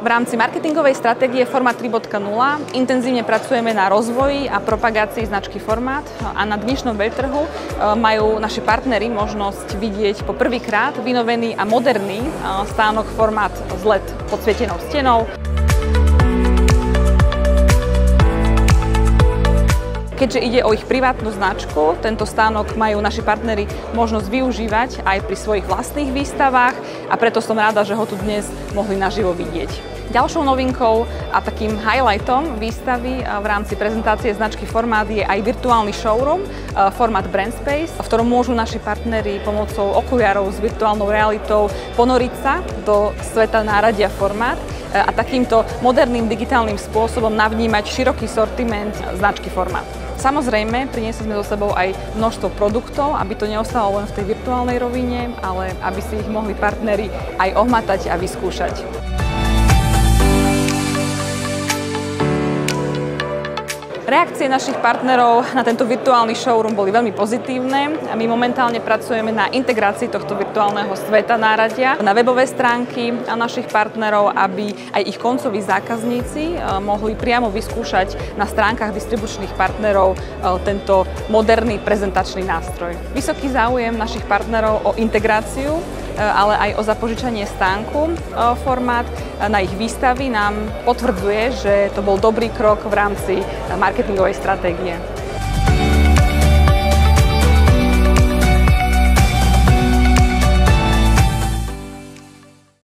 rámci marketingovej stratégie Formát 3.0 intenzívne pracujeme na rozvoji a propagácii značky Formát a na dnešnom veľtrhu majú naši partneri možnosť vidieť po prvýkrát vynovený a moderný stánok Formát s LED podsvietenou stenou. Keďže ide o ich privátnu značku, tento stánok majú naši partneri možnosť využívať aj pri svojich vlastných výstavách a preto som rada, že ho tu dnes mohli naživo vidieť. Ďalšou novinkou a takým highlightom výstavy v rámci prezentácie značky Formát je aj virtuálny showroom Formát Brand Space, v ktorom môžu naši partneri pomocou okuliarov s virtuálnou realitou ponoriť sa do sveta náradia Formát a takýmto moderným digitálnym spôsobom navnímať široký sortiment značky Formát. Samozrejme, priniesli sme so sebou aj množstvo produktov, aby to neostalo len v tej virtuálnej rovine, ale aby si ich mohli partneri aj ohmatať a vyskúšať. Reakcie našich partnerov na tento virtuálny showroom boli veľmi pozitívne a my momentálne pracujeme na integrácii tohto virtuálneho sveta náradia na webové stránky našich partnerov, aby aj ich koncoví zákazníci mohli priamo vyskúšať na stránkach distribučných partnerov tento moderný prezentačný nástroj. Vysoký záujem našich partnerov o integráciu, ale aj o zapožičanie stánku Formát na ich výstavy nám potvrdzuje, že to bol dobrý krok v rámci marketingovej stratégie.